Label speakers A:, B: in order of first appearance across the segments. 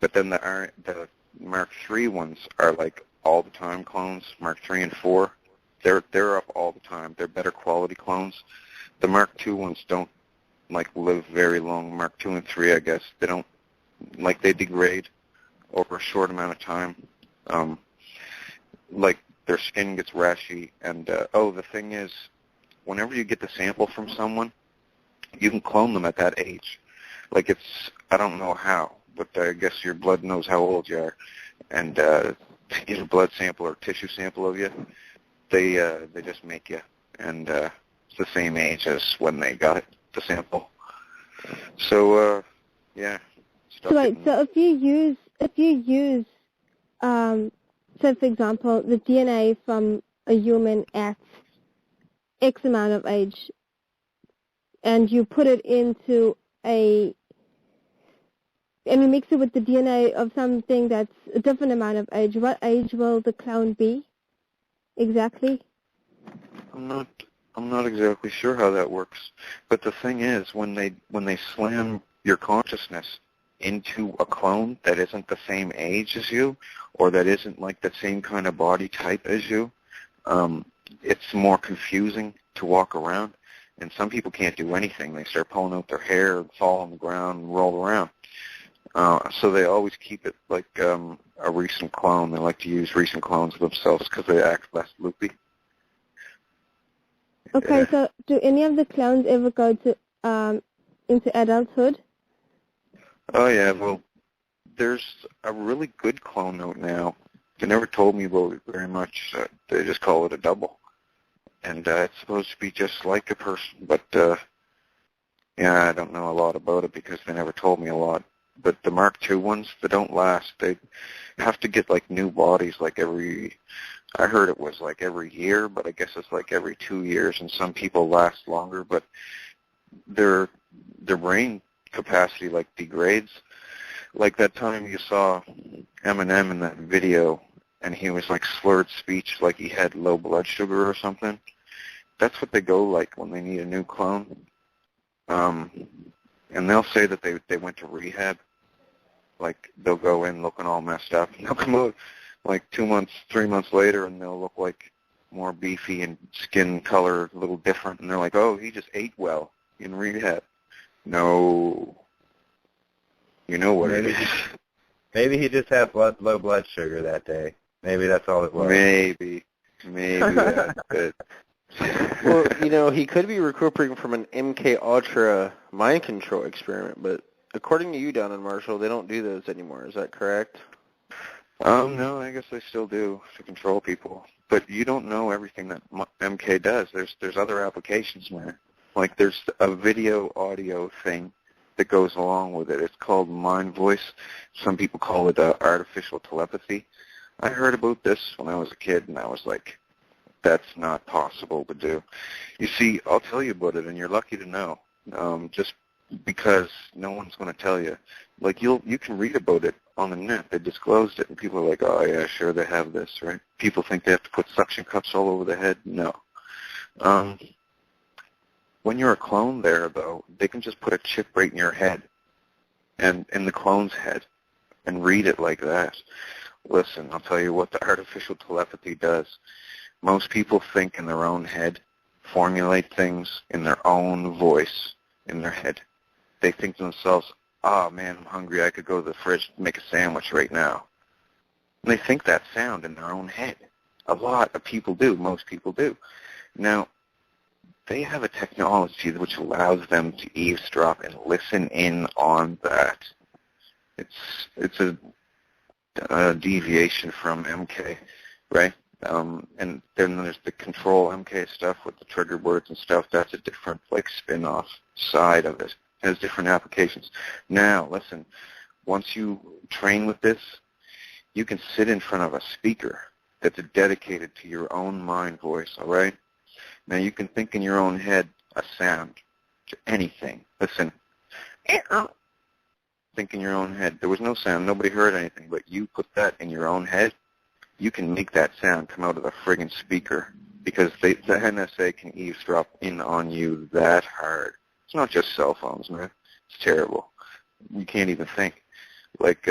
A: But then the Mark III ones are like all the time clones. Mark III and 4, they're up all the time. They're better quality clones. The Mark II ones don't like live very long. Mark II and 3, I guess, they don't they degrade over a short amount of time. Like their skin gets rashy, and the thing is, whenever you get the sample from someone, you can clone them at that age. Like I don't know how, but I guess your blood knows how old you are, and to get a blood sample or tissue sample of you, they just make you, and it's the same age as when they got it, the sample. So yeah.
B: So wait, so if you use so for example, the DNA from a human at X amount of age, and you put it into and you mix it with the DNA of something that's a different amount of age, what age will the clone be exactly?
A: I'm not exactly sure how that works. But the thing is, when they slam your consciousness into a clone that isn't the same age as you, or that isn't like the same kind of body type as you, it's more confusing to walk around. And some people can't do anything. They start pulling out their hair and fall on the ground and roll around. So they always keep it like a recent clone. They like to use recent clones of themselves because they act less loopy.
B: Okay, so do any of the clones ever go to into adulthood?
A: Oh, yeah, well, there's a really good clone out now. They never told me about it very much. They just call it a double. And it's supposed to be just like a person, but yeah, I don't know a lot about it because they never told me a lot. But the Mark II ones, they don't last. They have to get like new bodies like I heard it was like every year, but I guess it's like every 2 years, and some people last longer, but their brain capacity like degrades. Like that time you saw Eminem in that video, and he was like slurred speech, like he had low blood sugar or something. That's what they go like when they need a new clone. And they'll say that they went to rehab. Like they'll go in looking all messed up, and they'll come out like 2 months, 3 months later, and they'll look like more beefy and skin color a little different. And they're like, oh, he just ate well in rehab. No. You know what it is.
C: Maybe he just had low blood sugar that day. Maybe that's all it was.
A: Maybe that's it.
D: Well, he could be recuperating from an MK Ultra mind control experiment, but according to you down in Marshall, they don't do those anymore. Is that correct?
A: No, I guess they still do to control people. But you don't know everything that MK does. There's other applications, man. Like there's a video audio thing that goes along with it. It's called mind voice. Some people call it artificial telepathy. I heard about this when I was a kid, and I was like, that's not possible to do. You see, I'll tell you about it, and you're lucky to know, just because no one's going to tell you. Like, you can read about it on the net. They disclosed it, and people are like, oh, yeah, sure, they have this, right? People think they have to put suction cups all over the head. No. When you're a clone there, though, they can just put a chip right in your head and in the clone's head and read it like that. Listen, I'll tell you what the artificial telepathy does. Most people think in their own head, formulate things in their own voice in their head. They think to themselves, oh, man, I'm hungry. I could go to the fridge and make a sandwich right now. And they think that sound in their own head. A lot of people do. Most people do. Now, they have a technology which allows them to eavesdrop and listen in on that. It's a deviation from MK, right? And then there's the control MK stuff with the trigger words and stuff. That's a different, like, spin-off side of it. It has different applications. Now, listen, once you train with this, you can sit in front of a speaker that's dedicated to your own mind voice, all right? Now, you can think in your own head a sound, anything. Listen. Think in your own head. There was no sound. Nobody heard anything, but you put that in your own head. You can make that sound come out of the friggin' speaker because the NSA can eavesdrop in on you that hard. It's not just cell phones, man. It's terrible. You can't even think. Like,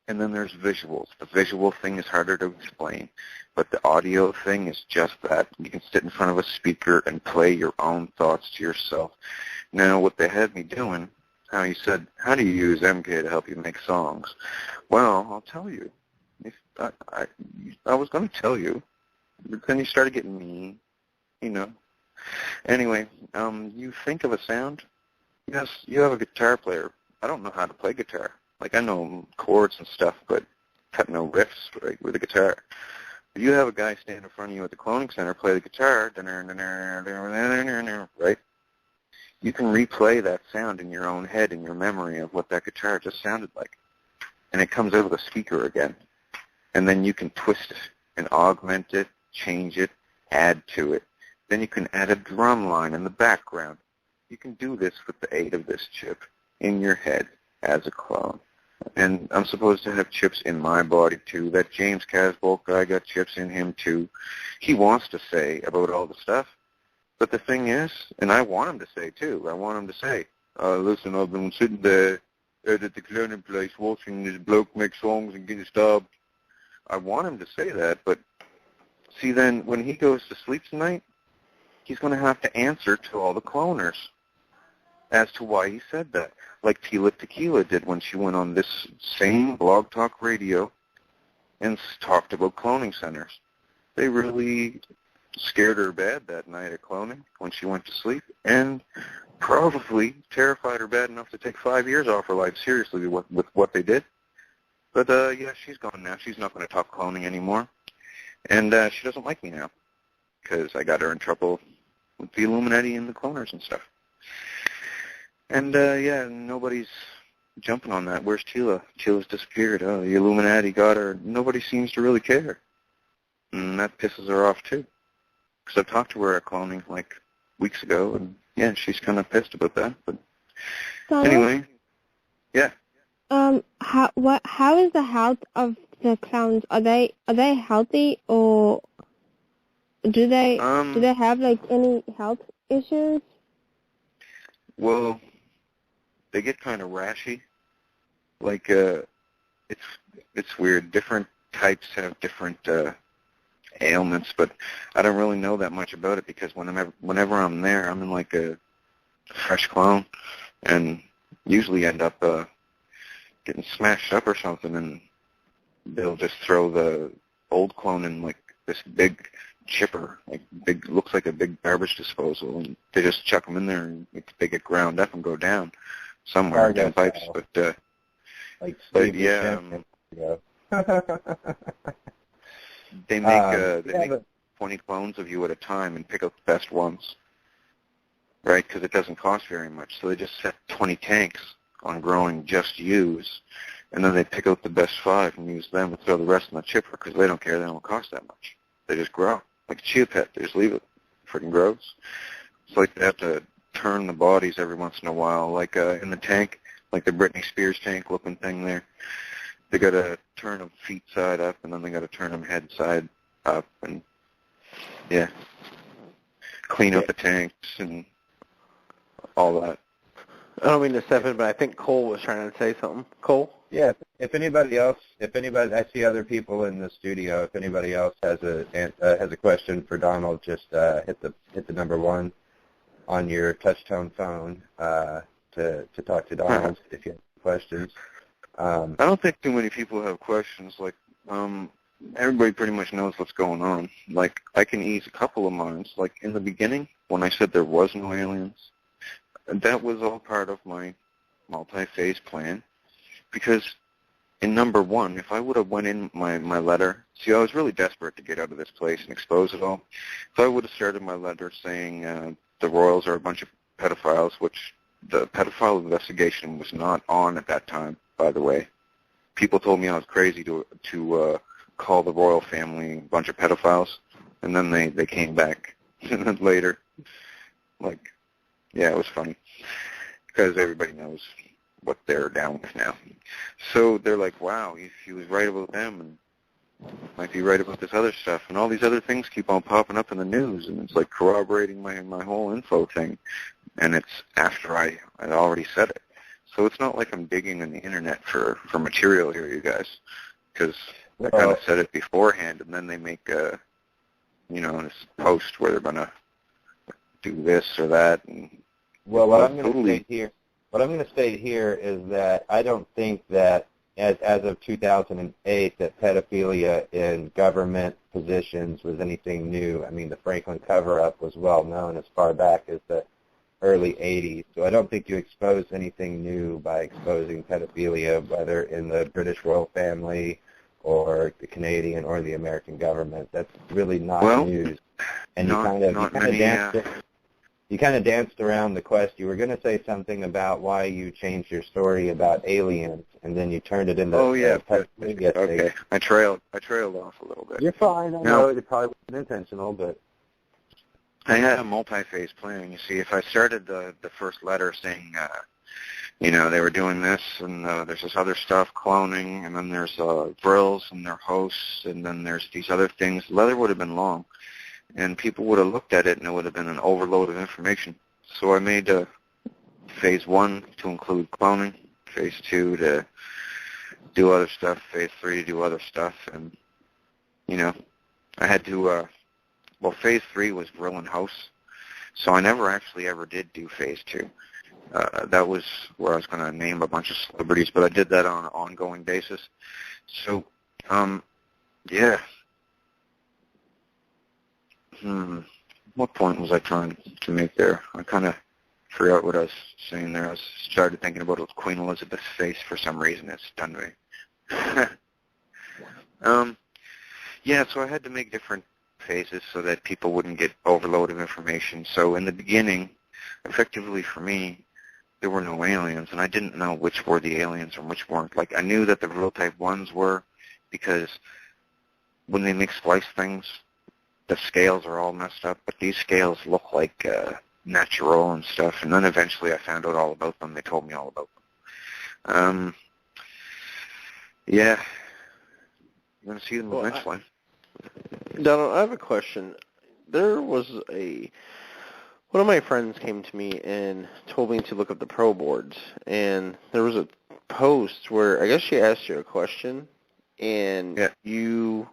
A: And then there's visuals. The visual thing is harder to explain, but the audio thing is just that. You can sit in front of a speaker and play your own thoughts to yourself. Now, what they had me doing, how you said, how do you use MK to help you make songs? Well, I'll tell you. If I was going to tell you, but then you started getting mean, you know. Anyway, you think of a sound. Yes, you have a guitar player. I don't know how to play guitar. Like, I know chords and stuff, but cut no riffs, right, with a guitar. If you have a guy stand in front of you at the cloning center, play the guitar, right? You can replay that sound in your own head, in your memory of what that guitar just sounded like. And it comes out of the speaker again. And then you can twist it and augment it, change it, add to it. Then you can add a drum line in the background. You can do this with the aid of this chip in your head as a clone. And I'm supposed to have chips in my body, too. That James Casbolt guy got chips in him, too. He wants to say about all the stuff. But the thing is, and I want him to say, too, I want him to say, listen, I've been sitting there at the cloning place watching this bloke make songs and get stabbed. I want him to say that, but see, then when he goes to sleep tonight, he's going to have to answer to all the cloners as to why he said that, like Tila Tequila did when she went on this same Blog Talk Radio and talked about cloning centers. They really scared her bad that night at cloning when she went to sleep, and probably terrified her bad enough to take 5 years off her life seriously with what they did. But, yeah, she's gone now. She's not going to talk cloning anymore. And she doesn't like me now because I got her in trouble with the Illuminati and the cloners and stuff. And, yeah, nobody's jumping on that. Where's Tila? Tila's disappeared. Oh, the Illuminati got her. Nobody seems to really care. And that pisses her off, too. Because I've talked to her at cloning, like, weeks ago, and, yeah, she's kind of pissed about that. But anyway, yeah.
B: How is the health of the clowns? Are they healthy, or do they have like any health issues?
A: Well, they get kind of rashy. Like, it's weird. Different types have different ailments, but I don't really know that much about it because whenever I'm there, I'm in like a fresh clone, and usually end up getting smashed up or something, and they'll just throw the old clone in like this big chipper, like big, looks like a big garbage disposal, and they just chuck them in there, and they get ground up and go down somewhere down pipes. But yeah, they make 20 clones of you at a time and pick out the best ones, right? Because it doesn't cost very much, so they just set 20 tanks on growing just yous, and then they pick out the best 5 and use them and throw the rest in the chipper because they don't care. They don't cost that much. They just grow. Like a chia pet. They just leave it. Freaking grows. It's like they have to turn the bodies every once in a while, like in the tank, like the Britney Spears tank looking thing there. They got to turn them feet side up, and then they got to turn them head side up, and, yeah, clean out the tanks and all that.
D: I don't mean to step in, but I think Cole was trying to say something. Cole?
C: Yeah. If anybody, I see other people in the studio. If anybody else has a question for Donald, just hit the number 1 on your touch-tone phone to talk to Donald if you have questions.
A: I don't think too many people have questions. Like, everybody pretty much knows what's going on. Like, I can ease a couple of minds. Like, in the beginning, when I said there was no aliens, that was all part of my multi-phase plan. Because in number 1, if I would have went in my letter, see, I was really desperate to get out of this place and expose it all. If I would have started my letter saying the Royals are a bunch of pedophiles, which the pedophile investigation was not on at that time, by the way. People told me I was crazy to call the royal family a bunch of pedophiles, and then they came back later. Like, yeah, it was funny because everybody knows what they're down with now. So they're like, wow, he was right about them, and might be right about this other stuff, and all these other things keep on popping up in the news, and it's like corroborating my whole info thing, and it's after I already said it. So it's not like I'm digging on the internet for material here, you guys, because I kind of said it beforehand, and then they make this post where they're gonna do this or that. And
C: well, what I'm going to state here is that I don't think that as of 2008 that pedophilia in government positions was anything new. I mean, the Franklin cover-up was well known as far back as the early 80s. So I don't think you expose anything new by exposing pedophilia, whether in the British royal family or the Canadian or the American government. That's really not news. And you kind of danced around the quest. You were going to say something about why you changed your story about aliens, and then you turned it into.
A: Okay. I trailed off a little bit.
C: You're fine. I know it probably wasn't intentional, but
A: I had a multi-phase plan. You see, if I started the first letter saying, they were doing this, and there's this other stuff, cloning, and then there's Vrils and their hosts, and then there's these other things, the letter would have been long. And people would have looked at it, and it would have been an overload of information. So I made phase 1 to include cloning, phase 2 to do other stuff, phase 3 to do other stuff. And, I had to, phase 3 was Vril and hosts. So I never actually ever did do phase 2. That was where I was going to name a bunch of celebrities, but I did that on an ongoing basis. So, yeah. What point was I trying to make there? I kind of forgot what I was saying there. I started thinking about Queen Elizabeth's face for some reason. It stunned me. So I had to make different phases so that people wouldn't get overload of information. So in the beginning, effectively for me, there were no aliens, and I didn't know which were the aliens and which weren't. Like, I knew that the real type ones were, because when they make splice things, the scales are all messed up, but these scales look like natural and stuff. And then eventually I found out all about them. They told me all about them. You're going to see them eventually.
D: Donald, I have a question. There was one of my friends came to me and told me to look up the pro boards, and there was a post where I guess she asked you a question, and you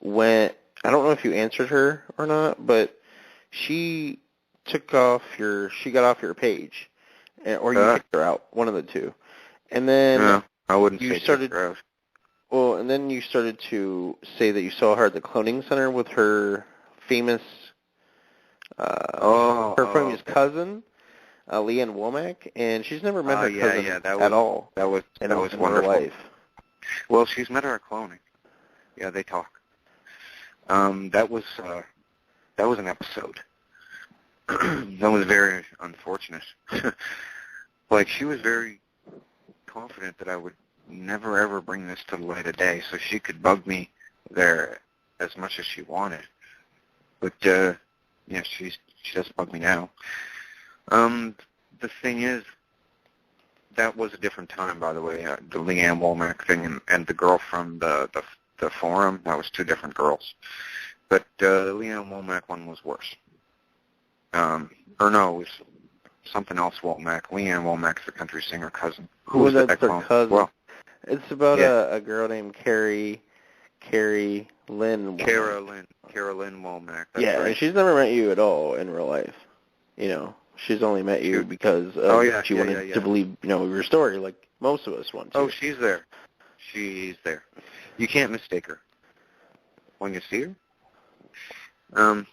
D: went, I don't know if you answered her or not, but she got off your page, or you kicked her out, one of the two. And then
A: I wouldn't
D: you
A: say
D: started.
A: her out.
D: Well, and then you started to say that you saw her at the cloning center with her famous, famous cousin, Leanne Womack, and she's never met her cousin at all.
A: That was
D: in
A: wonderful.
D: Real life.
A: Well, she's met her at cloning. Yeah, they talk. That was an episode. That was very unfortunate. Like, she was very confident that I would never ever bring this to the light of day, so she could bug me there as much as she wanted. But she does bug me now. The thing is, that was a different time, by the way. The Leanne Womack thing and the girl from the forum, that was two different girls. But the Leanne Womack one was worse. It was something else Womack. Leanne Womack's the country singer cousin.
D: Who was that her cousin?
A: Well,
D: it's about a girl named Carrie Lynn Womack.
A: Cara Lynn Womack. That's
D: right. And she's never met you at all in real life. She's only met you because she wanted to believe, your story, like most of us want to.
A: Oh, she's there. She's there. You can't mistake her when you see her. I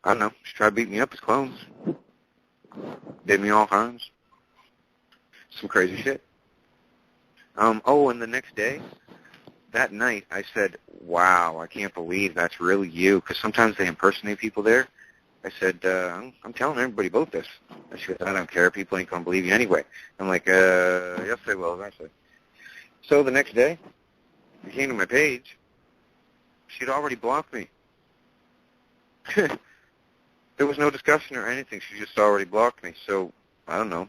A: don't know. She tried to beat me up as clones. Did me all kinds. Some crazy shit. And the next day, that night, I said, wow, I can't believe that's really you, because sometimes they impersonate people there. I said, I'm telling everybody about this. And she goes, I don't care. People ain't going to believe you anyway. I'm like, yes, they will eventually. So the next day, I came to my page. She'd already blocked me. There was no discussion or anything. She just already blocked me. So, I don't know.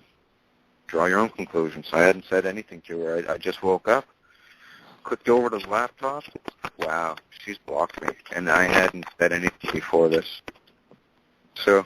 A: Draw your own conclusions. I hadn't said anything to her. I just woke up, clicked over to the laptop. Wow, she's blocked me. And I hadn't said anything before this. So,